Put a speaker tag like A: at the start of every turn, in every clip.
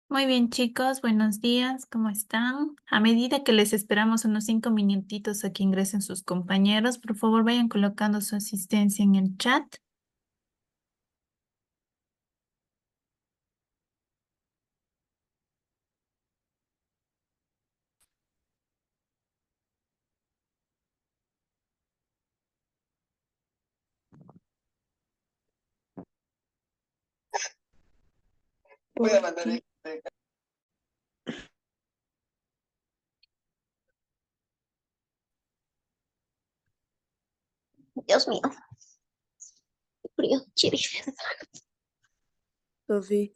A: Muy bien, chicos, buenos días, ¿cómo están? A medida que les esperamos unos 5 minutitos a que ingresen sus compañeros, por favor vayan colocando su asistencia en el chat.
B: Voy a mandar
C: Dios mío, qué frío, chiri.
B: Sofi.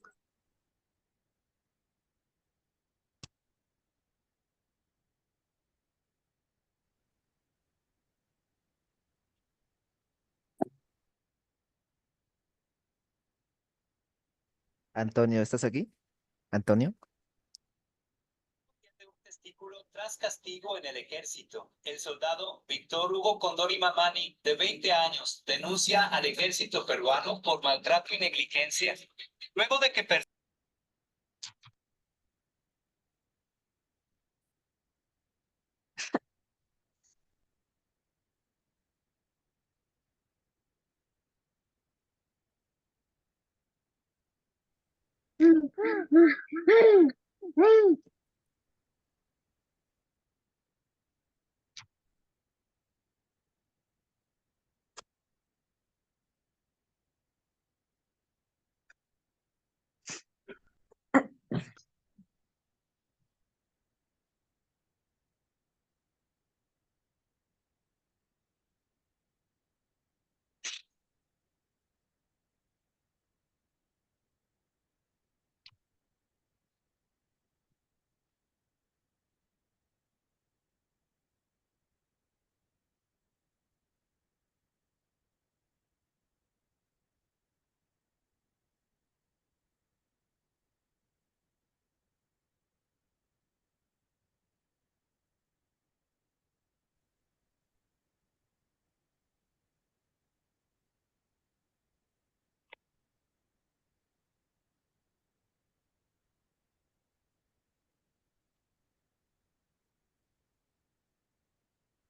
D: Antonio, ¿estás aquí? Antonio.
E: De un testículo tras castigo en el ejército. El soldado Víctor Hugo Condori Mamani, de 20 años, denuncia al ejército peruano por maltrato y negligencia. Luego de que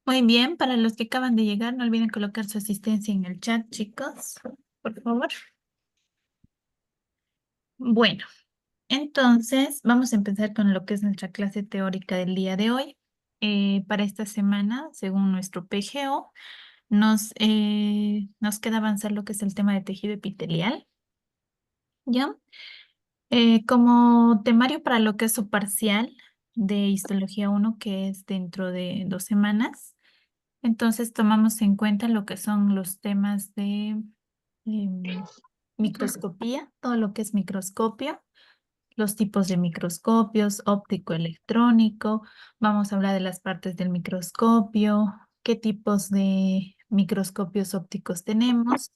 A: Muy bien, para los que acaban de llegar, no olviden colocar su asistencia en el chat, chicos, por favor. Bueno, entonces vamos a empezar con lo que es nuestra clase teórica del día de hoy. Para esta semana, según nuestro PGO, nos queda avanzar lo que es el tema de tejido epitelial, ¿ya? Como temario para lo que es su parcial de histología 1, que es dentro de 2 semanas, entonces tomamos en cuenta lo que son los temas de microscopía, todo lo que es microscopio, los tipos de microscopios, óptico, electrónico, vamos a hablar de las partes del microscopio, qué tipos de microscopios ópticos tenemos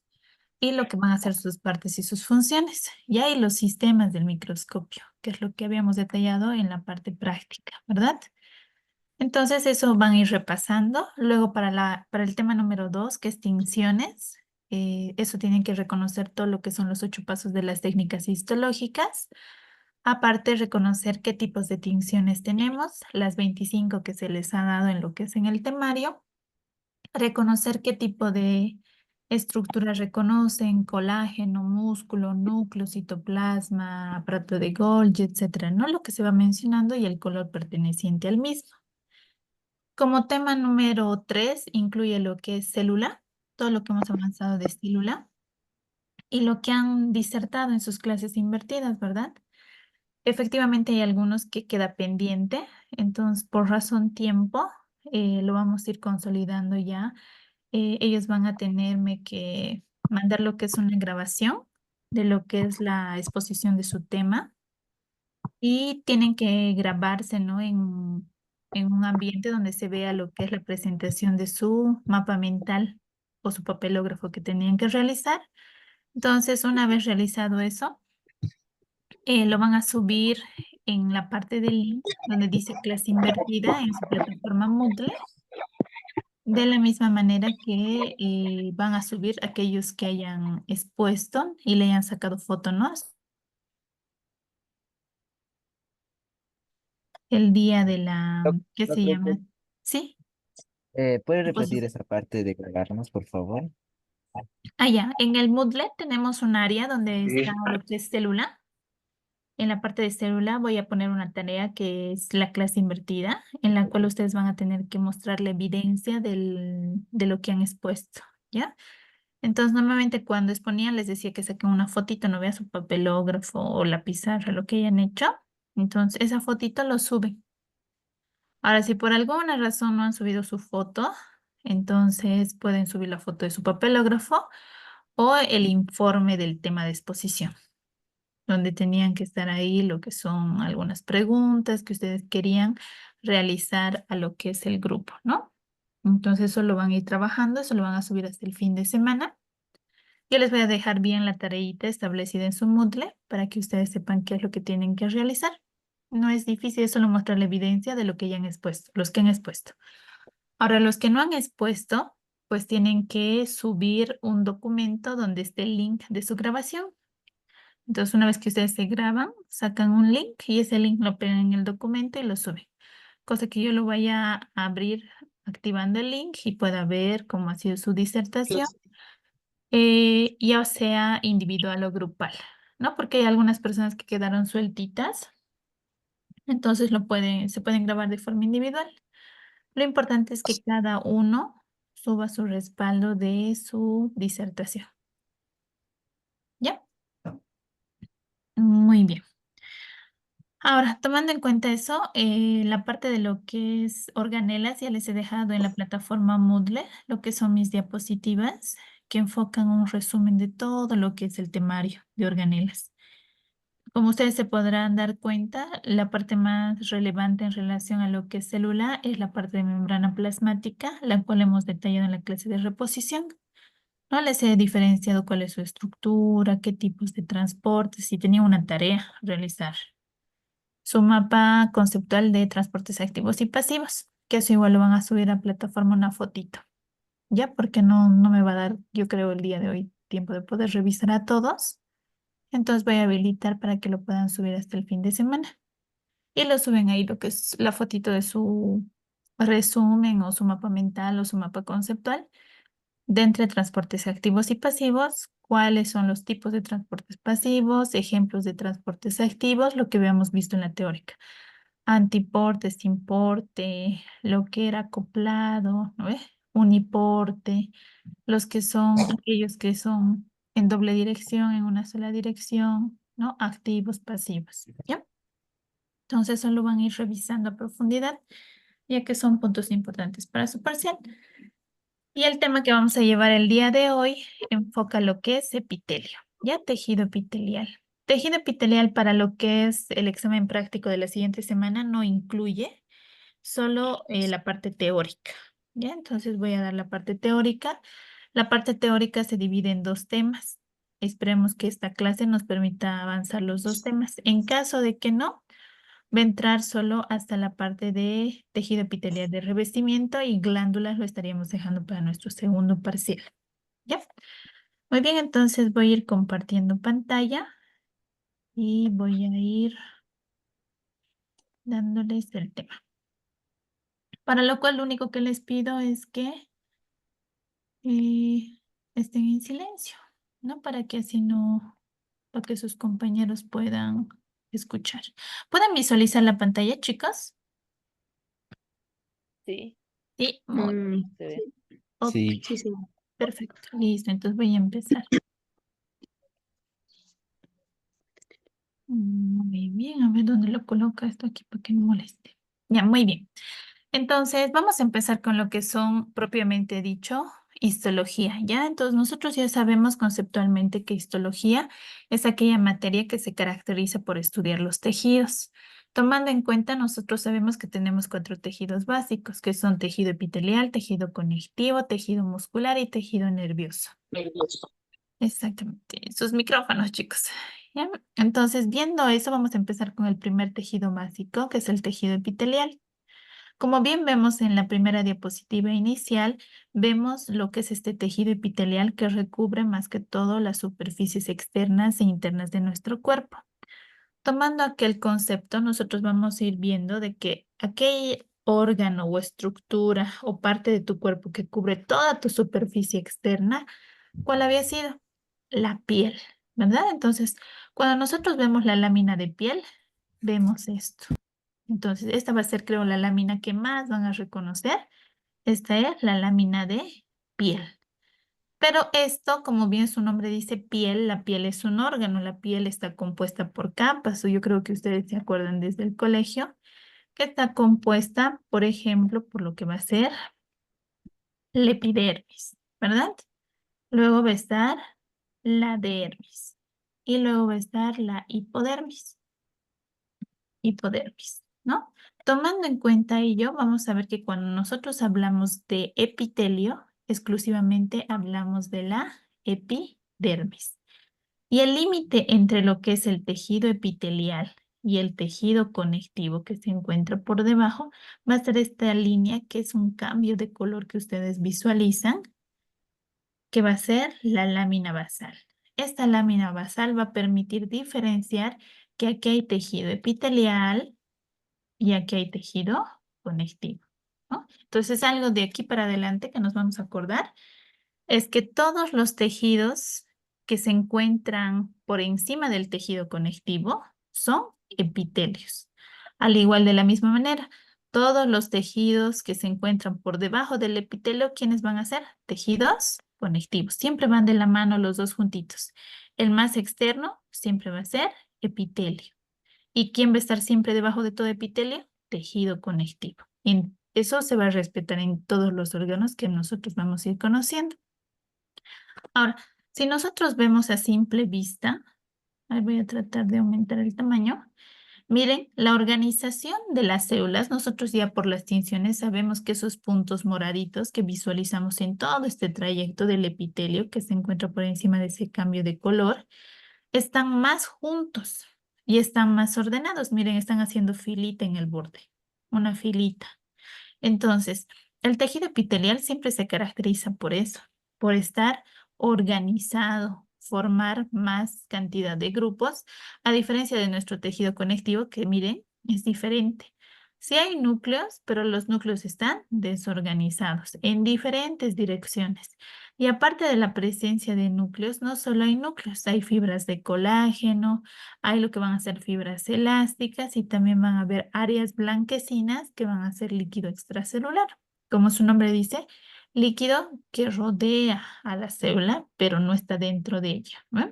A: y lo que van a ser sus partes y sus funciones. Y hay los sistemas del microscopio, que es lo que habíamos detallado en la parte práctica, ¿verdad? Entonces eso van a ir repasando. Luego para el tema número 2, que es tinciones, eso tienen que reconocer todo lo que son los 8 pasos de las técnicas histológicas. Aparte, reconocer qué tipos de tinciones tenemos, las 25 que se les ha dado en lo que es en el temario. Reconocer qué tipo de estructuras reconocen, colágeno, músculo, núcleo, citoplasma, aparato de Golgi, etcétera, ¿no? Lo que se va mencionando y el color perteneciente al mismo. Como tema número 3, incluye lo que es célula, todo lo que hemos avanzado de célula y lo que han disertado en sus clases invertidas, ¿verdad? Efectivamente hay algunos que queda pendiente, entonces por razón tiempo lo vamos a ir consolidando ya. Ellos van a tenerme que mandar lo que es una grabación de lo que es la exposición de su tema y tienen que grabarse, ¿no? En un ambiente donde se vea lo que es la presentación de su mapa mental o su papelógrafo que tenían que realizar. Entonces, una vez realizado eso, lo van a subir en la parte del link donde dice clase invertida en su plataforma Moodle, de la misma manera que van a subir aquellos que hayan expuesto y le hayan sacado foto, ¿no? el día de la,
D: No,
A: ¿qué
D: no
A: se
D: creo que...
A: llama? ¿Sí?
D: ¿Puede
A: Pues,
D: repetir esa parte de grabarnos, por favor?
A: ya, en el Moodle tenemos un área donde está lo que es célula. En la parte de célula voy a poner una tarea que es la clase invertida, en la cual ustedes van a tener que mostrar la evidencia de lo que han expuesto, ¿ya? Entonces, normalmente cuando exponían les decía que saquen una fotito, no vea su papelógrafo o la pizarra, lo que hayan hecho. Entonces, esa fotito lo suben. Ahora, si por alguna razón no han subido su foto, entonces pueden subir la foto de su papelógrafo o el informe del tema de exposición, donde tenían que estar ahí lo que son algunas preguntas que ustedes querían realizar a lo que es el grupo, ¿no? Entonces, eso lo van a ir trabajando, eso lo van a subir hasta el fin de semana. Yo les voy a dejar bien la tareita establecida en su Moodle para que ustedes sepan qué es lo que tienen que realizar. No es difícil, es solo mostrar la evidencia de lo que ya han expuesto, los que han expuesto. Ahora, los que no han expuesto, pues tienen que subir un documento donde esté el link de su grabación. Entonces, una vez que ustedes se graban, sacan un link y ese link lo pegan en el documento y lo suben. Cosa que yo lo vaya a abrir activando el link y pueda ver cómo ha sido su disertación, ya sea individual o grupal, ¿no? Porque hay algunas personas que quedaron sueltitas, entonces se pueden grabar de forma individual. Lo importante es que cada uno suba su respaldo de su disertación. ¿Ya? Muy bien. Ahora, tomando en cuenta eso, la parte de lo que es organelas ya les he dejado en la plataforma Moodle, lo que son mis diapositivas, que enfocan un resumen de todo lo que es el temario de organelas. Como ustedes se podrán dar cuenta, la parte más relevante en relación a lo que es célula es la parte de membrana plasmática, la cual hemos detallado en la clase de reposición. No les he diferenciado cuál es su estructura, qué tipos de transportes, si tenía una tarea a realizar. Su mapa conceptual de transportes activos y pasivos, que eso igual lo van a subir a plataforma una fotito, ¿ya? Porque no me va a dar, yo creo, el día de hoy tiempo de poder revisar a todos. Entonces voy a habilitar para que lo puedan subir hasta el fin de semana. Y lo suben ahí lo que es la fotito de su resumen o su mapa mental o su mapa conceptual de entre transportes activos y pasivos, cuáles son los tipos de transportes pasivos, ejemplos de transportes activos, lo que habíamos visto en la teórica. Antiporte, simporte, lo que era acoplado, ¿no ve? Uniporte, los que son aquellos que son en doble dirección, en una sola dirección, ¿no? Activos, pasivos, ¿ya? Entonces solo van a ir revisando a profundidad, ya que son puntos importantes para su parcial. Y el tema que vamos a llevar el día de hoy enfoca lo que es epitelio, ¿ya? Tejido epitelial. Tejido epitelial para lo que es el examen práctico de la siguiente semana no incluye solo la parte teórica, ¿ya? Entonces voy a dar la parte teórica. La parte teórica se divide en dos temas. Esperemos que esta clase nos permita avanzar los dos temas. En caso de que no, va a entrar solo hasta la parte de tejido epitelial de revestimiento y glándulas lo estaríamos dejando para nuestro segundo parcial. ¿Ya? Muy bien, entonces voy a ir compartiendo pantalla y voy a ir dándoles el tema. Para lo cual lo único que les pido es que estén en silencio, ¿no? Para que así no, para que sus compañeros puedan escuchar. ¿Pueden visualizar la pantalla, chicos?
C: Sí.
A: Sí, muy
C: Se ve.
A: bien. Ok,
D: Sí.
C: Sí, sí.
A: perfecto, listo. Entonces voy a empezar. Muy bien, a ver dónde lo coloca esto aquí para que no moleste. Ya, muy bien. Entonces, vamos a empezar con lo que son propiamente dicho histología, ¿ya? Entonces, nosotros ya sabemos conceptualmente que histología es aquella materia que se caracteriza por estudiar los tejidos. Tomando en cuenta, nosotros sabemos que tenemos 4 tejidos básicos, que son tejido epitelial, tejido conectivo, tejido muscular y tejido nervioso. Exactamente. Sus micrófonos, chicos. ¿Ya? Entonces, viendo eso, vamos a empezar con el primer tejido básico, que es el tejido epitelial. Como bien vemos en la primera diapositiva inicial, vemos lo que es este tejido epitelial que recubre más que todo las superficies externas e internas de nuestro cuerpo. tomando aquel concepto, nosotros vamos a ir viendo de que aquel órgano o estructura o parte de tu cuerpo que cubre toda tu superficie externa, ¿cuál había sido? La piel, ¿verdad? Entonces, cuando nosotros vemos la lámina de piel, vemos esto. Entonces, esta va a ser, creo, la lámina que más van a reconocer. Esta es la lámina de piel. Pero esto, como bien su nombre dice, piel, la piel es un órgano, la piel está compuesta por capas, o yo creo que ustedes se acuerdan desde el colegio, que está compuesta, por ejemplo, por lo que va a ser la epidermis, ¿verdad? Luego va a estar la dermis y luego va a estar la hipodermis, ¿no? Tomando en cuenta ello, vamos a ver que cuando nosotros hablamos de epitelio, exclusivamente hablamos de la epidermis. Y el límite entre lo que es el tejido epitelial y el tejido conectivo que se encuentra por debajo va a ser esta línea que es un cambio de color que ustedes visualizan, que va a ser la lámina basal. Esta lámina basal va a permitir diferenciar que aquí hay tejido epitelial y aquí hay tejido conectivo, ¿no? Entonces, algo de aquí para adelante que nos vamos a acordar es que todos los tejidos que se encuentran por encima del tejido conectivo son epitelios. Al igual de la misma manera, todos los tejidos que se encuentran por debajo del epitelio, ¿quiénes van a ser? Tejidos conectivos. Siempre van de la mano los dos juntitos. El más externo siempre va a ser epitelio. ¿Y quién va a estar siempre debajo de todo epitelio? Tejido conectivo. Eso se va a respetar en todos los órganos que nosotros vamos a ir conociendo. Ahora, si nosotros vemos a simple vista, ahí voy a tratar de aumentar el tamaño. Miren, la organización de las células, nosotros ya por las tinciones sabemos que esos puntos moraditos que visualizamos en todo este trayecto del epitelio que se encuentra por encima de ese cambio de color, están más juntos y están más ordenados. Miren, están haciendo filita en el borde, una filita. Entonces, el tejido epitelial siempre se caracteriza por eso, por estar organizado, formar más cantidad de grupos, a diferencia de nuestro tejido conectivo, que miren, es diferente. Sí hay núcleos, pero los núcleos están desorganizados en diferentes direcciones. Y aparte de la presencia de núcleos, no solo hay núcleos, hay fibras de colágeno, hay lo que van a ser fibras elásticas y también van a haber áreas blanquecinas que van a ser líquido extracelular. Como su nombre dice, líquido que rodea a la célula, pero no está dentro de ella, ¿no?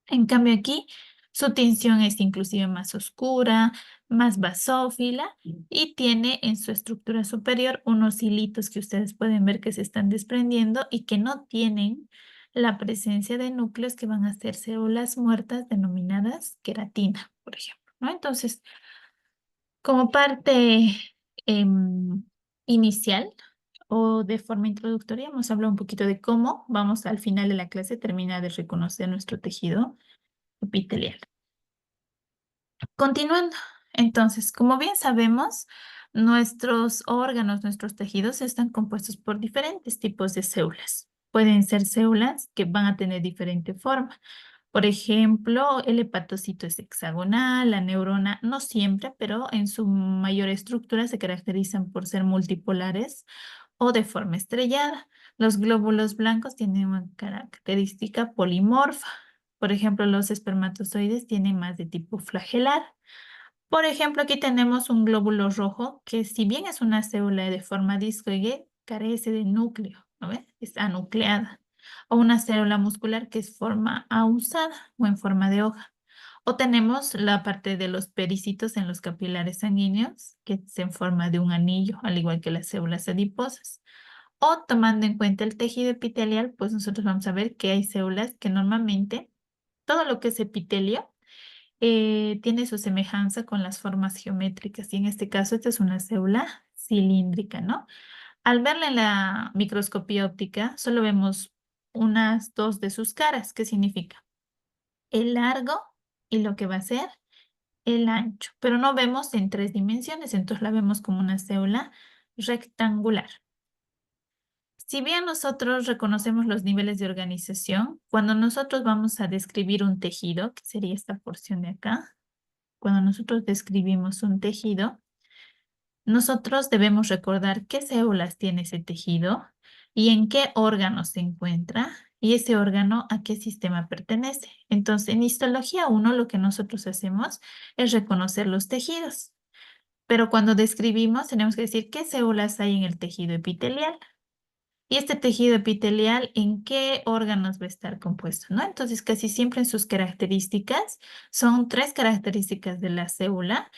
A: En cambio aquí, su tinción es inclusive más oscura, más basófila y tiene en su estructura superior unos hilitos que ustedes pueden ver que se están desprendiendo y que no tienen la presencia de núcleos que van a ser células muertas denominadas queratina, por ejemplo, ¿no? Entonces, como parte inicial o de forma introductoria, hemos hablado un poquito de cómo vamos al final de la clase terminar de reconocer nuestro tejido epitelial. Continuando, entonces, como bien sabemos, nuestros órganos, nuestros tejidos están compuestos por diferentes tipos de células. Pueden ser células que van a tener diferente forma. Por ejemplo, el hepatocito es hexagonal, la neurona no siempre, pero en su mayor estructura se caracterizan por ser multipolares o de forma estrellada. Los glóbulos blancos tienen una característica polimorfa. Por ejemplo, los espermatozoides tienen más de tipo flagelar. Por ejemplo, aquí tenemos un glóbulo rojo que si bien es una célula de forma discoide, carece de núcleo, ¿no ves? Es anucleada. O una célula muscular que es forma ausada o en forma de hoja. O tenemos la parte de los pericitos en los capilares sanguíneos, que es en forma de un anillo, al igual que las células adiposas. O tomando en cuenta el tejido epitelial, pues nosotros vamos a ver que hay células que normalmente, todo lo que es epitelio, tiene su semejanza con las formas geométricas. Y en este caso, esta es una célula cilíndrica, ¿no? Al verla en la microscopía óptica, solo vemos unas dos de sus caras. ¿Qué significa? El largo y lo que va a ser el ancho. Pero no vemos en 3 dimensiones, entonces la vemos como una célula rectangular. Si bien nosotros reconocemos los niveles de organización, cuando nosotros vamos a describir un tejido, que sería esta porción de acá, cuando nosotros describimos un tejido, nosotros debemos recordar qué células tiene ese tejido y en qué órgano se encuentra y ese órgano a qué sistema pertenece. Entonces, en histología 1 lo que nosotros hacemos es reconocer los tejidos. Pero cuando describimos tenemos que decir qué células hay en el tejido epitelial. Y este tejido epitelial, ¿en qué órganos va a estar compuesto? ¿No? Entonces, casi siempre en sus características son 3 características de la célula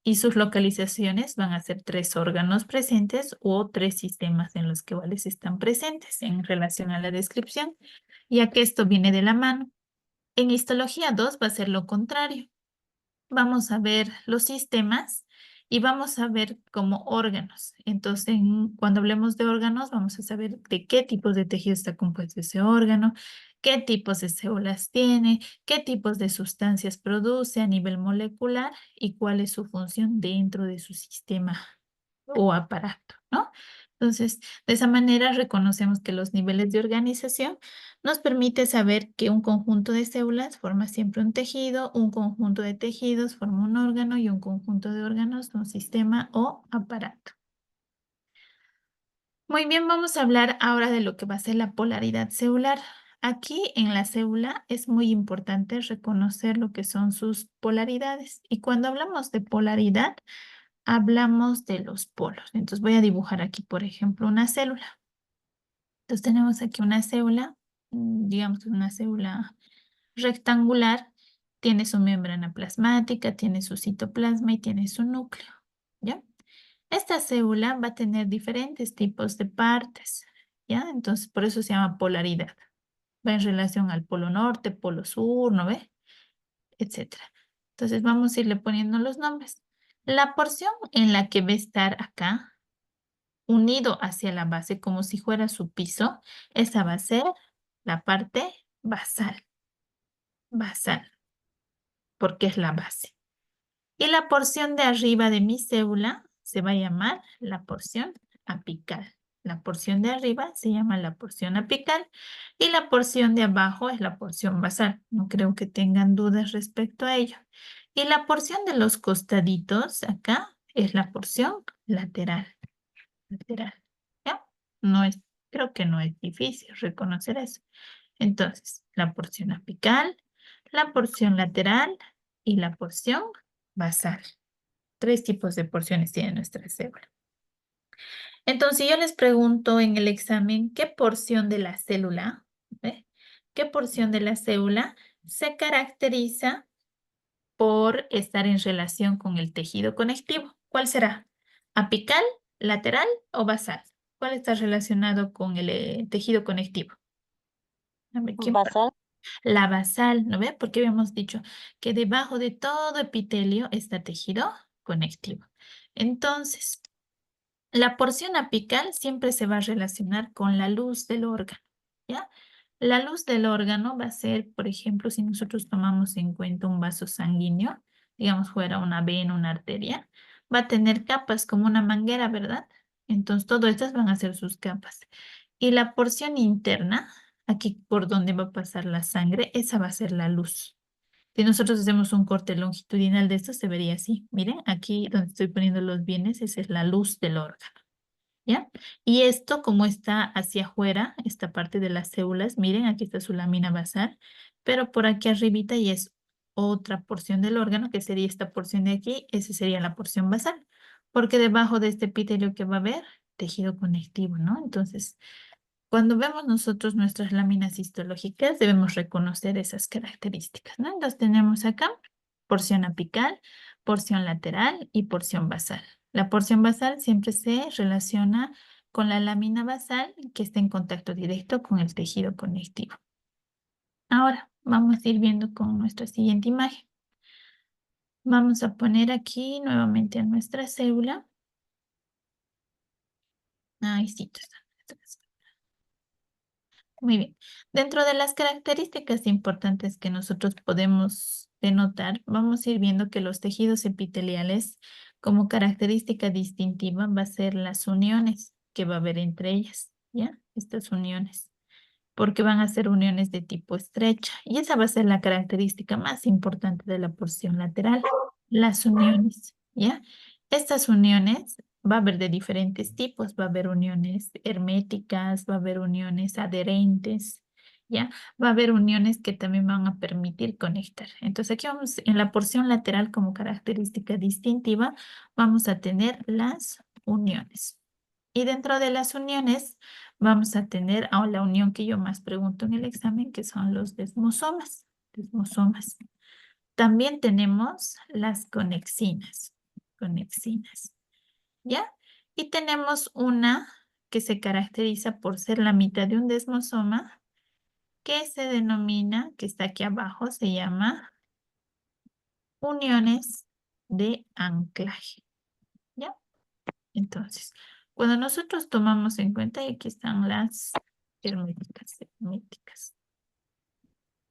A: y sus localizaciones van a ser 3 órganos presentes o 3 sistemas en los cuales están presentes en relación a la descripción, ya que esto viene de la mano. En histología 2 va a ser lo contrario. Vamos a ver los sistemas y vamos a ver como órganos. Entonces, cuando hablemos de órganos, vamos a saber de qué tipos de tejido está compuesto ese órgano, qué tipos de células tiene, qué tipos de sustancias produce a nivel molecular y cuál es su función dentro de su sistema o aparato, ¿no? Entonces, de esa manera reconocemos que los niveles de organización nos permite saber que un conjunto de células forma siempre un tejido, un conjunto de tejidos forma un órgano y un conjunto de órganos un sistema o aparato. Muy bien, vamos a hablar ahora de lo que va a ser la polaridad celular. Aquí en la célula es muy importante reconocer lo que son sus polaridades. Y cuando hablamos de polaridad, hablamos de los polos. Entonces voy a dibujar aquí, por ejemplo, una célula. Entonces tenemos aquí una célula, digamos que una célula rectangular, tiene su membrana plasmática, tiene su citoplasma y tiene su núcleo, ¿ya? Esta célula va a tener diferentes tipos de partes, ¿ya? Entonces por eso se llama polaridad. Va en relación al polo norte, polo sur, ¿no ve? Etcétera. Entonces vamos a irle poniendo los nombres. La porción en la que va a estar acá, unido hacia la base como si fuera su piso, esa va a ser la parte basal. Basal, porque es la base. Y la porción de arriba de mi célula se va a llamar la porción apical. La porción de arriba se llama la porción apical y la porción de abajo es la porción basal. No creo que tengan dudas respecto a ello. Y la porción de los costaditos acá es la porción lateral. Lateral. ¿Ya? No es, creo que no es difícil reconocer eso. Entonces, la porción apical, la porción lateral y la porción basal. 3 tipos de porciones tiene nuestra célula. Entonces, yo les pregunto en el examen, ¿qué porción de la célula, qué porción de la célula se caracteriza por estar en relación con el tejido conectivo? ¿Cuál será? ¿Apical, lateral o basal? ¿Cuál está relacionado con el tejido conectivo? A ver, ¿quién
C: Basal.
A: La basal, ¿no ve? Porque habíamos dicho que debajo de todo epitelio está tejido conectivo. Entonces, la porción apical siempre se va a relacionar con la luz del órgano, ¿ya? La luz del órgano va a ser, por ejemplo, si nosotros tomamos en cuenta un vaso sanguíneo, digamos fuera una vena, una arteria, va a tener capas como una manguera, ¿verdad? Entonces, todas estas van a ser sus capas. Y la porción interna, aquí por donde va a pasar la sangre, esa va a ser la luz. Si nosotros hacemos un corte longitudinal de esto, se vería así. Miren, aquí donde estoy poniendo los bienes, esa es la luz del órgano, ¿ya? Y esto, como está hacia afuera, esta parte de las células, miren, aquí está su lámina basal, pero por aquí arribita y es otra porción del órgano, que sería esta porción de aquí, esa sería la porción basal, porque debajo de este epitelio que va a haber, tejido conectivo, ¿no? Entonces, cuando vemos nosotros nuestras láminas histológicas, debemos reconocer esas características, ¿no? Entonces tenemos acá porción apical, porción lateral y porción basal. La porción basal siempre se relaciona con la lámina basal que está en contacto directo con el tejido conectivo. Ahora vamos a ir viendo con nuestra siguiente imagen. Vamos a poner aquí nuevamente a nuestra célula. Ahí sí, está. Muy bien. Dentro de las características importantes que nosotros podemos denotar, vamos a ir viendo que los tejidos epiteliales, como característica distintiva, va a ser las uniones que va a haber entre ellas, ¿ya? Estas uniones, porque van a ser uniones de tipo estrecha, y esa va a ser la característica más importante de la porción lateral. las uniones, ¿ya? Estas uniones va a haber de diferentes tipos, va a haber uniones herméticas, va a haber uniones adherentes, ¿ya? Va a haber uniones que también van a permitir conectar. Entonces aquí vamos, en la porción lateral como característica distintiva, vamos a tener las uniones. Y dentro de las uniones vamos a tener a la unión que yo más pregunto en el examen, que son los desmosomas. Desmosomas. También tenemos las conexinas, ¿ya? Y tenemos una que se caracteriza por ser la mitad de un desmosoma, que se denomina, que está aquí abajo, se llama uniones de anclaje, ¿ya? Entonces, cuando nosotros tomamos en cuenta, y aquí están las herméticas.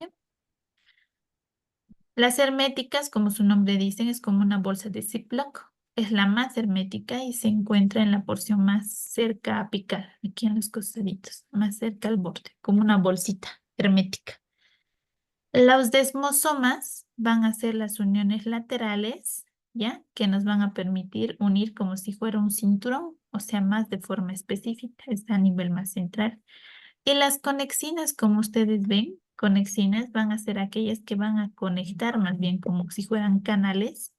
A: ¿Ya? Las herméticas, como su nombre dice, es como una bolsa de Ziploc. Es la más hermética y se encuentra en la porción más cerca apical, aquí en los costaditos, más cerca al borde, como una bolsita hermética. Los desmosomas van a ser las uniones laterales, ¿ya? Que nos van a permitir unir como si fuera un cinturón, o sea, más de forma específica, está a nivel más central. Y las conexinas, como ustedes ven, conexinas van a ser aquellas que van a conectar más bien como si fueran canales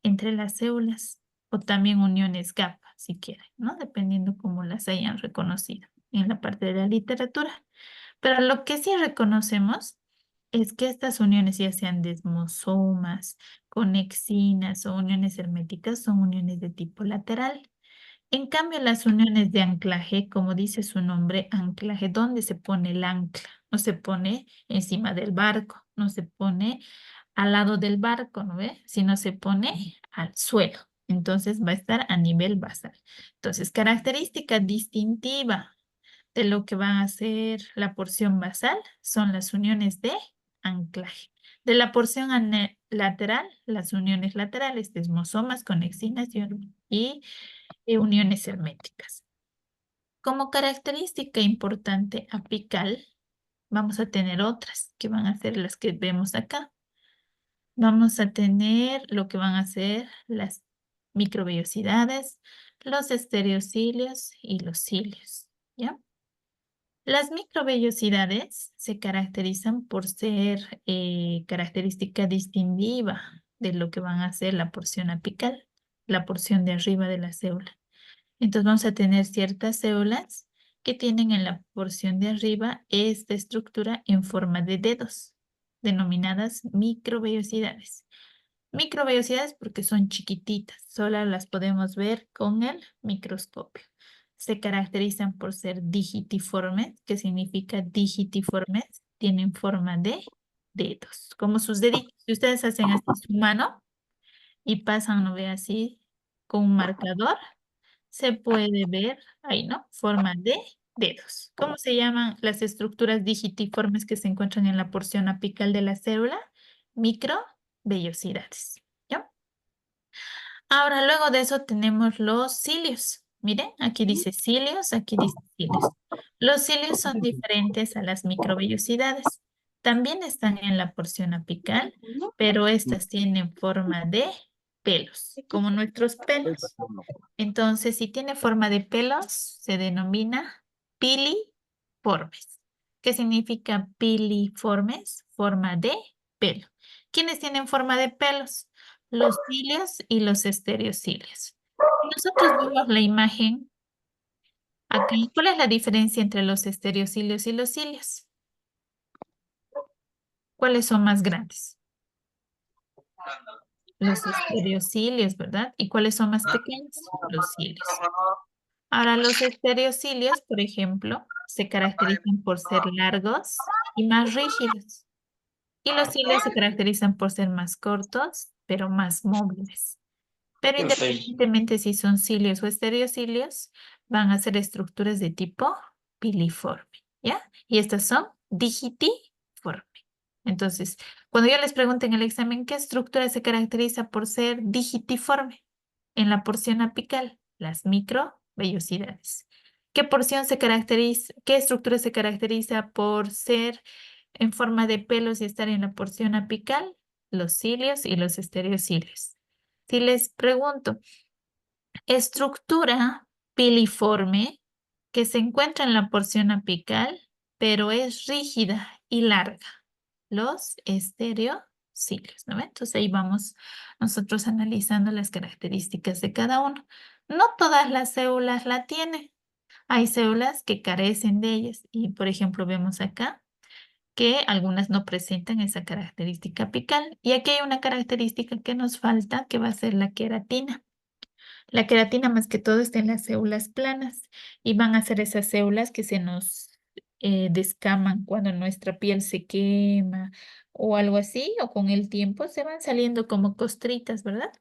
A: entre las células o también uniones GAP, si quieren, ¿no? Dependiendo cómo las hayan reconocido en la parte de la literatura. Pero lo que sí reconocemos es que estas uniones, ya sean desmosomas, conexinas o uniones herméticas, son uniones de tipo lateral. En cambio, las uniones de anclaje, como dice su nombre, anclaje, ¿dónde se pone el ancla? No se pone encima del barco, no se pone al lado del barco, ¿no ve? Sino se pone al suelo. Entonces va a estar a nivel basal. Entonces, característica distintiva de lo que va a ser la porción basal son las uniones de anclaje. De la porción lateral, las uniones laterales, desmosomas, conexinas y uniones herméticas. Como característica importante apical, vamos a tener otras que van a ser las que vemos acá. Vamos a tener lo que van a ser las microvellosidades, los estereocilios y los cilios, ¿ya? Las microvellosidades se caracterizan por ser característica distintiva de lo que van a ser la porción apical, la porción de arriba de la célula. Entonces vamos a tener ciertas células que tienen en la porción de arriba esta estructura en forma de dedos, denominadas microvellosidades. Microvellosidades porque son chiquititas, solo las podemos ver con el microscopio. Se caracterizan por ser digitiformes, que significa digitiformes, tienen forma de dedos, como sus deditos. Si ustedes hacen así su mano y pasan, no ve así, con un marcador, se puede ver ahí, ¿no? Forma de dedos. ¿Cómo se llaman las estructuras digitiformes que se encuentran en la porción apical de la célula? Microvellosidades, ¿ya? Ahora, luego de eso tenemos los cilios. Miren, aquí dice cilios, aquí dice cilios. Los cilios son diferentes a las microvellosidades. También están en la porción apical, pero estas tienen forma de pelos, como nuestros pelos. Entonces, si tiene forma de pelos, se denomina piliformes. ¿Qué significa piliformes? Forma de pelo. ¿Quiénes tienen forma de pelos? Los cilios y los estereocilios. Nosotros vemos la imagen aquí. ¿Cuál es la diferencia entre los estereocilios y los cilios? ¿Cuáles son más grandes? Los estereocilios, ¿verdad? ¿Y cuáles son más pequeños? Los cilios. Ahora, los estereocilios, por ejemplo, se caracterizan por ser largos y más rígidos. Y los cilios se caracterizan por ser más cortos, pero más móviles. Pero independientemente si son cilios o estereocilios, van a ser estructuras de tipo piliforme, ¿ya? Y estas son digitiforme. Entonces, cuando yo les pregunto en el examen, ¿qué estructura se caracteriza por ser digitiforme? En la porción apical, las microvellosidades. ¿Qué porción se caracteriza, qué estructura se caracteriza por ser en forma de pelos y estar en la porción apical? los cilios y los estereocilios. Si les pregunto, estructura piliforme que se encuentra en la porción apical, pero es rígida y larga. Los estereocilios, ¿no ven? Entonces ahí vamos nosotros analizando las características de cada uno. No todas las células la tienen. Hay células que carecen de ellas y, por ejemplo, vemos acá que algunas no presentan esa característica apical. Y aquí hay una característica que nos falta, que va a ser la queratina. La queratina más que todo está en las células planas y van a ser esas células que se nos descaman cuando nuestra piel se quema o algo así, o con el tiempo se van saliendo como costritas, ¿verdad?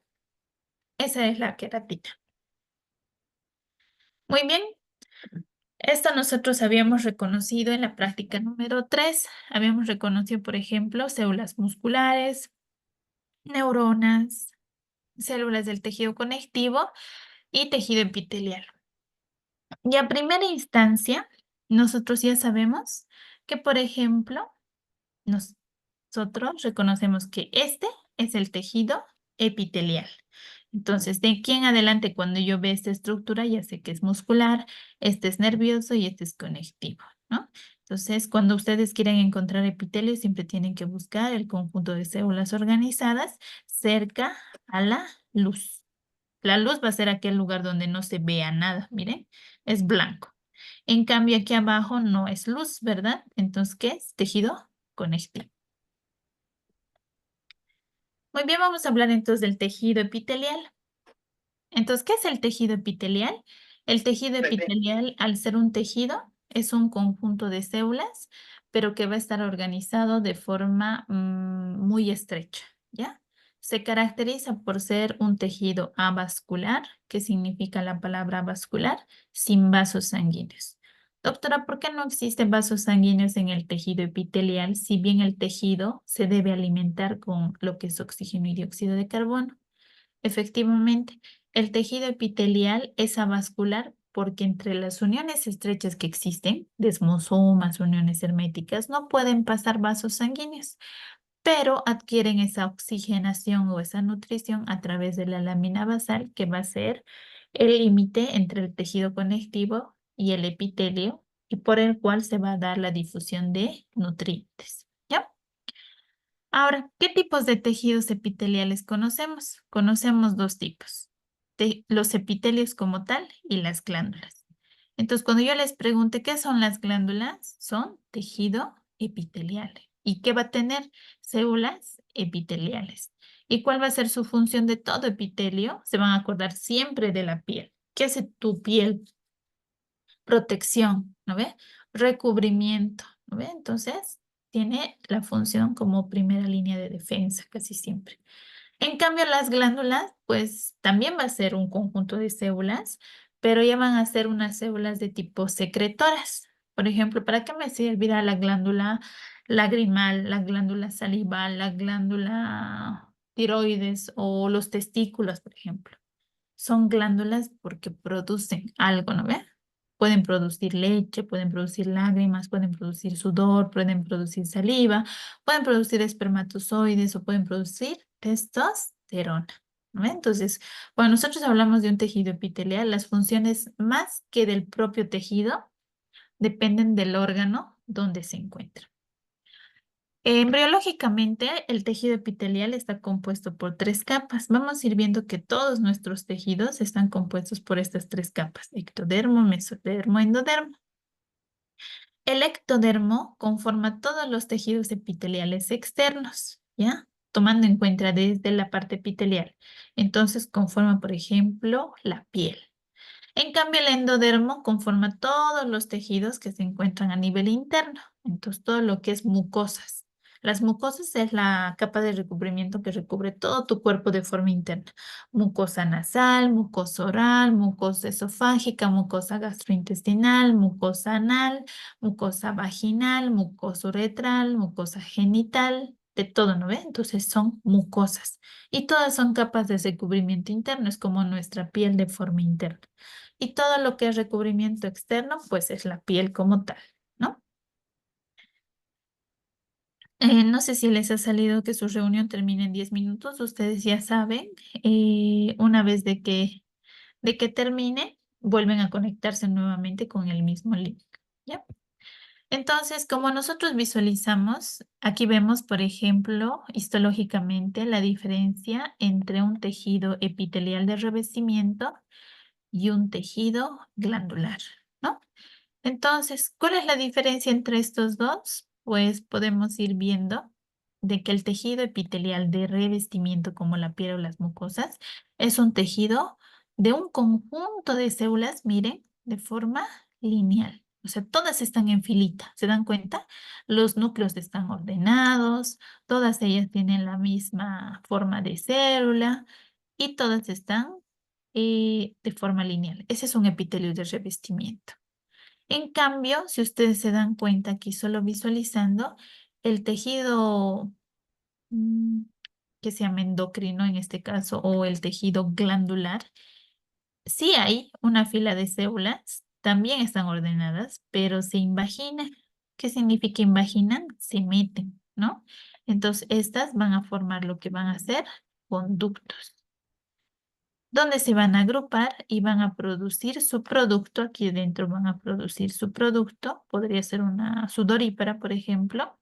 A: Esa es la queratina. Muy bien. Esto nosotros habíamos reconocido en la práctica número 3. Habíamos reconocido, por ejemplo, células musculares, neuronas, células del tejido conectivo y tejido epitelial. Y a primera instancia, nosotros ya sabemos que, por ejemplo, nosotros reconocemos que este es el tejido epitelial. Entonces, de aquí en adelante, cuando yo veo esta estructura, ya sé que es muscular, este es nervioso y este es conectivo, ¿no? Entonces, cuando ustedes quieren encontrar epitelio, siempre tienen que buscar el conjunto de células organizadas cerca a la luz. La luz va a ser aquel lugar donde no se vea nada, miren, es blanco. En cambio, aquí abajo no es luz, ¿verdad? Entonces, ¿qué es? Tejido conectivo. Muy bien, vamos a hablar entonces del tejido epitelial. Entonces, ¿qué es el tejido epitelial? El tejido epitelial, al ser un tejido, es un conjunto de células, pero que va a estar organizado de forma muy estrecha, ¿ya? Se caracteriza por ser un tejido avascular, que significa la palabra avascular, sin vasos sanguíneos. Doctora, ¿por qué no existen vasos sanguíneos en el tejido epitelial, si bien el tejido se debe alimentar con lo que es oxígeno y dióxido de carbono? Efectivamente, el tejido epitelial es avascular porque entre las uniones estrechas que existen, desmosomas, uniones herméticas, no pueden pasar vasos sanguíneos, pero adquieren esa oxigenación o esa nutrición a través de la lámina basal, que va a ser el límite entre el tejido conectivo y el epitelio, y por el cual se va a dar la difusión de nutrientes. ¿Ya? Ahora, ¿qué tipos de tejidos epiteliales conocemos? Conocemos dos tipos, los epitelios como tal y las glándulas. Entonces, cuando yo les pregunte qué son las glándulas, son tejido epitelial. ¿Y qué va a tener? Células epiteliales. ¿Y cuál va a ser su función de todo epitelio? Se van a acordar siempre de la piel. ¿Qué hace tu piel? Protección, ¿no ve? Recubrimiento, ¿no ve? Entonces, tiene la función como primera línea de defensa casi siempre. En cambio, las glándulas, pues también va a ser un conjunto de células, pero ya van a ser unas células de tipo secretoras. Por ejemplo, ¿para qué me servirá la glándula lagrimal, la glándula salival, la glándula tiroides o los testículos, por ejemplo? Son glándulas porque producen algo, ¿no ve? Pueden producir leche, pueden producir lágrimas, pueden producir sudor, pueden producir saliva, pueden producir espermatozoides o pueden producir testosterona, ¿no ve? Entonces, cuando nosotros hablamos de un tejido epitelial, las funciones más que del propio tejido dependen del órgano donde se encuentra. Embriológicamente, el tejido epitelial está compuesto por 3 capas. Vamos a ir viendo que todos nuestros tejidos están compuestos por estas 3 capas: ectodermo, mesodermo, endodermo. El ectodermo conforma todos los tejidos epiteliales externos, ¿ya? Tomando en cuenta desde la parte epitelial. Entonces, conforma, por ejemplo, la piel. En cambio, el endodermo conforma todos los tejidos que se encuentran a nivel interno. Entonces, todo lo que es mucosas. Las mucosas es la capa de recubrimiento que recubre todo tu cuerpo de forma interna. Mucosa nasal, mucosa oral, mucosa esofágica, mucosa gastrointestinal, mucosa anal, mucosa vaginal, mucosa uretral, mucosa genital, de todo, ¿no ve? Entonces son mucosas. Y todas son capas de recubrimiento interno, es como nuestra piel de forma interna. Y todo lo que es recubrimiento externo, pues es la piel como tal, ¿no? No sé si les ha salido que su reunión termine en 10 minutos. Ustedes ya saben, una vez de que termine, vuelven a conectarse nuevamente con el mismo link. ¿Ya? Entonces, como nosotros visualizamos, aquí vemos, por ejemplo, histológicamente la diferencia entre un tejido epitelial de revestimiento y un tejido glandular, ¿no? Entonces, ¿cuál es la diferencia entre estos dos? Pues podemos ir viendo de que el tejido epitelial de revestimiento, como la piel o las mucosas, es un tejido de un conjunto de células, miren, de forma lineal. O sea, todas están en filita, ¿se dan cuenta? Los núcleos están ordenados, todas ellas tienen la misma forma de célula y todas están de forma lineal. Ese es un epitelio de revestimiento. En cambio, si ustedes se dan cuenta aquí solo visualizando el tejido que se llama endocrino en este caso o el tejido glandular, sí hay una fila de células, también están ordenadas, pero se invaginan. ¿Qué significa invaginan? Se meten, ¿no? Entonces, estas van a formar lo que van a ser conductos, donde se van a agrupar y van a producir su producto. Aquí dentro van a producir su producto. Podría ser una sudorípara, por ejemplo.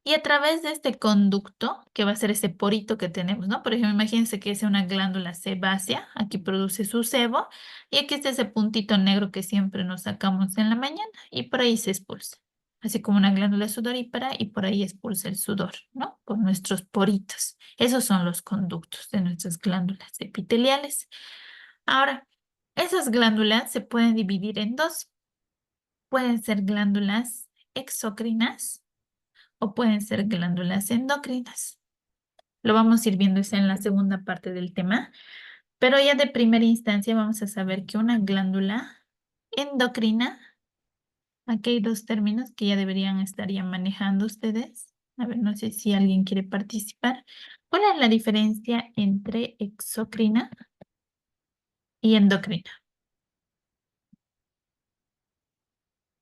A: Y a través de este conducto, que va a ser ese porito que tenemos, ¿no? Por ejemplo, imagínense que es una glándula sebácea. Aquí produce su sebo. Y aquí está ese puntito negro que siempre nos sacamos en la mañana. Y por ahí se expulsa. Así como una glándula sudorípara y por ahí expulsa el sudor, ¿no? Por nuestros poritos. Esos son los conductos de nuestras glándulas epiteliales. Ahora, esas glándulas se pueden dividir en dos. Pueden ser glándulas exócrinas o pueden ser glándulas endócrinas. Lo vamos a ir viendo eso en la segunda parte del tema, pero ya de primera instancia vamos a saber que una glándula endocrina, aquí hay dos términos que ya deberían estar ya manejando ustedes. A ver, no sé si alguien quiere participar. ¿Cuál es la diferencia entre exócrina y endocrina?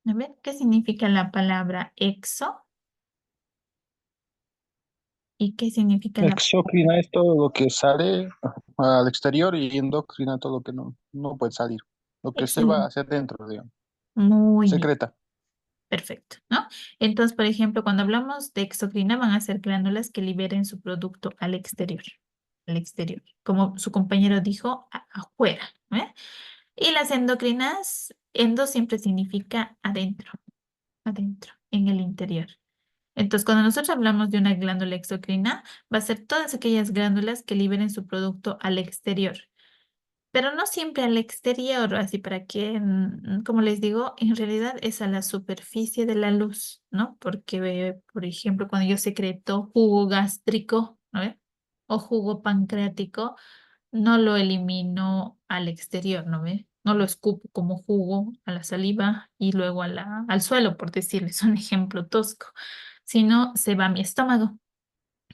A: A ver, ¿qué significa la palabra exo? ¿Y qué significa la...
B: Exócrina es todo lo que sale al exterior y endocrina todo lo que no puede salir. Lo que se va
A: Excelente.
B: hacia adentro, digamos.
A: Muy bien.
B: Secreta.
A: Perfecto, ¿no? Entonces, por ejemplo, cuando hablamos de exocrina, van a ser glándulas que liberen su producto al exterior, como su compañero dijo, afuera, ¿eh? Y las endocrinas, endo siempre significa adentro, adentro, en el interior. Entonces, cuando nosotros hablamos de una glándula exocrina, va a ser todas aquellas glándulas que liberen su producto al exterior. Pero no siempre al exterior, así para que, como les digo, en realidad es a la superficie de la luz, ¿no? Porque, por ejemplo, cuando yo secreto jugo gástrico, ¿no ve? O jugo pancreático, no lo elimino al exterior, ¿no ve? No lo escupo como jugo a la saliva y luego al suelo, por decirles un ejemplo tosco, sino se va a mi estómago.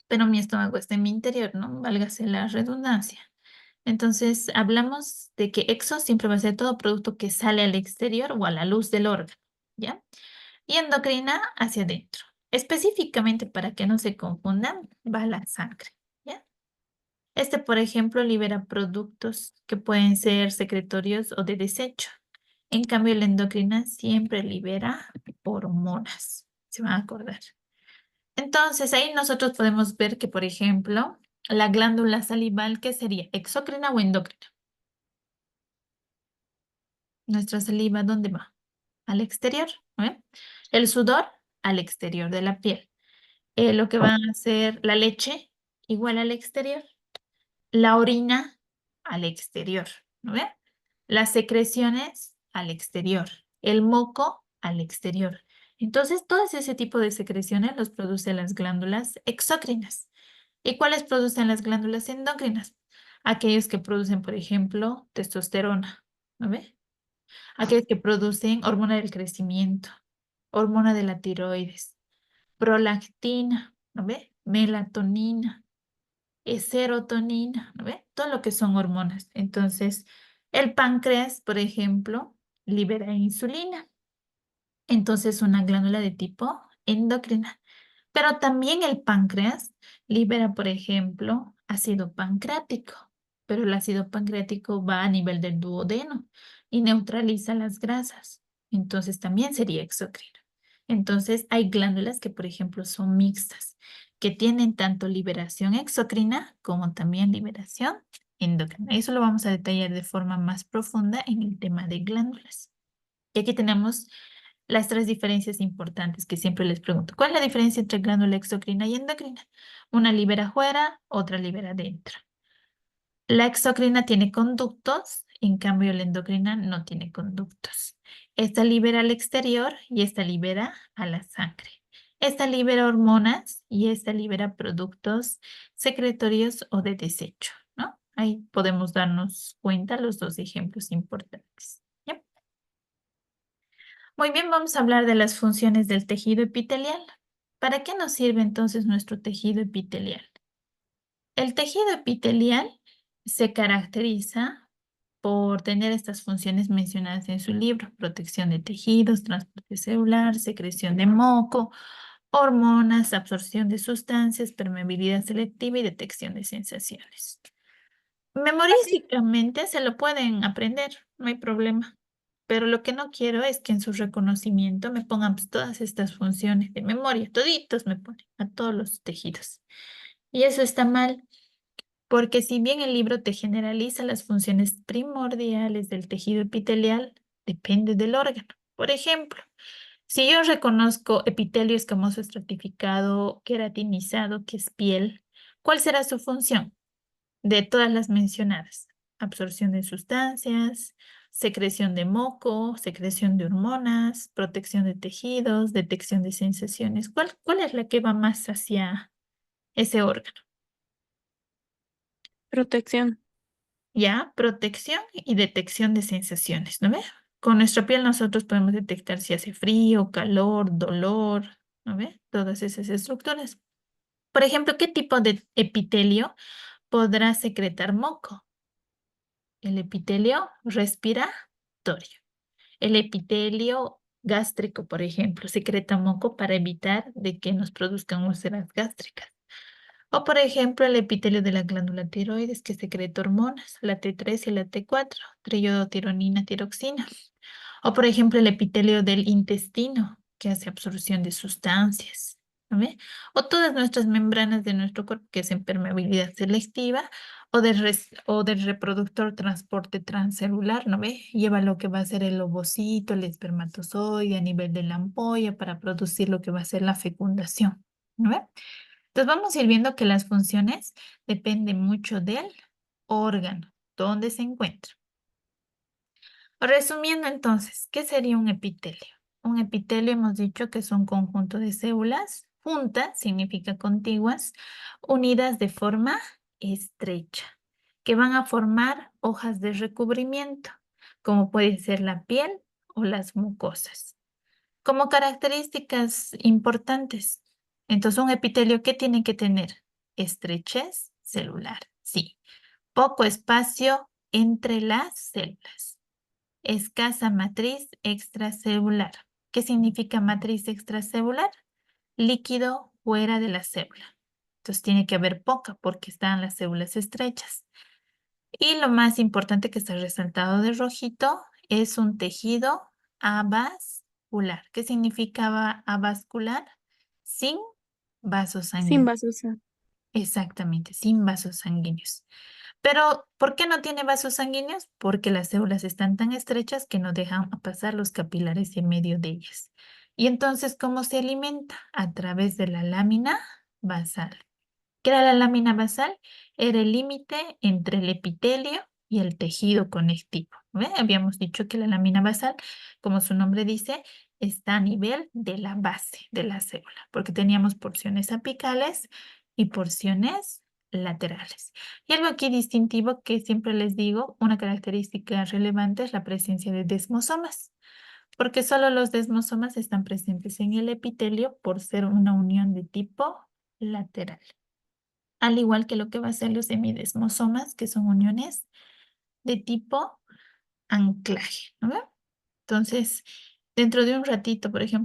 A: Pero mi estómago está en mi interior, ¿no? Válgase la redundancia. Entonces, hablamos de que exo siempre va a ser todo producto que sale al exterior o a la luz del órgano, ¿ya? Y endocrina hacia adentro. Específicamente, para que no se confundan, va a la sangre, ¿ya? Este, por ejemplo, libera productos que pueden ser secretorios o de desecho. En cambio, la endocrina siempre libera hormonas, se van a acordar. Entonces, ahí nosotros podemos ver que, por ejemplo, la glándula salival, ¿qué sería? ¿Exócrina o endocrina? Nuestra saliva, ¿dónde va? Al exterior, ¿eh? El sudor, al exterior de la piel. Lo que va a hacer la leche, igual al exterior. La orina, al exterior, ¿no ve? Las secreciones, al exterior. El moco, al exterior. Entonces, todo ese tipo de secreciones los producen las glándulas exócrinas. ¿Y cuáles producen las glándulas endócrinas? Aquellos que producen, por ejemplo, testosterona, ¿no ve? Aquellos que producen hormona del crecimiento, hormona de la tiroides, prolactina, ¿no ve? Melatonina, serotonina, ¿no ve? Todo lo que son hormonas. Entonces, el páncreas, por ejemplo, libera insulina. Entonces, una glándula de tipo endocrina. Pero también el páncreas libera, por ejemplo, ácido pancreático, pero el ácido pancreático va a nivel del duodeno y neutraliza las grasas. Entonces también sería exocrino. Entonces hay glándulas que, por ejemplo, son mixtas, que tienen tanto liberación exocrina como también liberación endocrina. Eso lo vamos a detallar de forma más profunda en el tema de glándulas. Y aquí tenemos las tres diferencias importantes que siempre les pregunto. ¿Cuál es la diferencia entre glándula exocrina y endocrina? Una libera afuera, otra libera dentro. La exocrina tiene conductos, en cambio la endocrina no tiene conductos. Esta libera al exterior y esta libera a la sangre. Esta libera hormonas y esta libera productos secretorios o de desecho, ¿no? Ahí podemos darnos cuenta los dos ejemplos importantes. ¿Ya? Muy bien, vamos a hablar de las funciones del tejido epitelial. ¿Para qué nos sirve entonces nuestro tejido epitelial? El tejido epitelial se caracteriza por tener estas funciones mencionadas en su libro: protección de tejidos, transporte celular, secreción de moco, hormonas, absorción de sustancias, permeabilidad selectiva y detección de sensaciones. Memorísticamente se lo pueden aprender, no hay problema. Pero lo que no quiero es que en su reconocimiento me pongan pues, todas estas funciones de memoria, toditos me ponen, a todos los tejidos. Y eso está mal, porque si bien el libro te generaliza las funciones primordiales del tejido epitelial, depende del órgano. Por ejemplo, si yo reconozco epitelio escamoso estratificado, queratinizado, que es piel, ¿cuál será su función? De todas las mencionadas: absorción de sustancias, secreción de moco, secreción de hormonas, protección de tejidos, detección de sensaciones. ¿Cuál es la que va más hacia ese órgano?
C: Protección.
A: Ya, protección y detección de sensaciones, ¿no ve? Con nuestra piel nosotros podemos detectar si hace frío, calor, dolor, ¿no ve? Todas esas estructuras. Por ejemplo, ¿qué tipo de epitelio podrá secretar moco? El epitelio respiratorio. El epitelio gástrico, por ejemplo, secreta moco para evitar de que nos produzcan úlceras gástricas. O, por ejemplo, el epitelio de la glándula tiroides, que secreta hormonas, la T3 y la T4, triiodotironina, tiroxina. O, por ejemplo, el epitelio del intestino, que hace absorción de sustancias, ¿no ve? O todas nuestras membranas de nuestro cuerpo, que es en permeabilidad selectiva, o del reproductor transporte transcelular, ¿no ve? Lleva lo que va a ser el ovocito, el espermatozoide a nivel de la ampolla para producir lo que va a ser la fecundación, ¿no ve? Entonces vamos a ir viendo que las funciones dependen mucho del órgano, donde se encuentra. Resumiendo entonces, ¿qué sería un epitelio? Un epitelio hemos dicho que es un conjunto de células juntas, significa contiguas, unidas de forma estrecha, que van a formar hojas de recubrimiento, como puede ser la piel o las mucosas. Como características importantes, entonces un epitelio, ¿qué tiene que tener? Estrechez celular, sí. Poco espacio entre las células. Escasa matriz extracelular. ¿Qué significa matriz extracelular? Líquido fuera de la célula. Entonces tiene que haber poca porque están las células estrechas. Y lo más importante que está resaltado de rojito es un tejido avascular. ¿Qué significa avascular? Sin vasos
C: Sin
A: sanguíneos.
C: vasos.
A: Exactamente, sin vasos sanguíneos. Pero, ¿por qué no tiene vasos sanguíneos? Porque las células están tan estrechas que no dejan pasar los capilares en medio de ellas. Y entonces, ¿cómo se alimenta? A través de la lámina basal. ¿Qué era la lámina basal? Era el límite entre el epitelio y el tejido conectivo. ¿Ve? Habíamos dicho que la lámina basal, como su nombre dice, está a nivel de la base de la célula, porque teníamos porciones apicales y porciones laterales. Y algo aquí distintivo que siempre les digo, una característica relevante es la presencia de desmosomas, porque solo los desmosomas están presentes en el epitelio por ser una unión de tipo lateral. Al igual que lo que va a ser los semidesmosomas, que son uniones de tipo anclaje, ¿no? Entonces, dentro de un ratito, por ejemplo,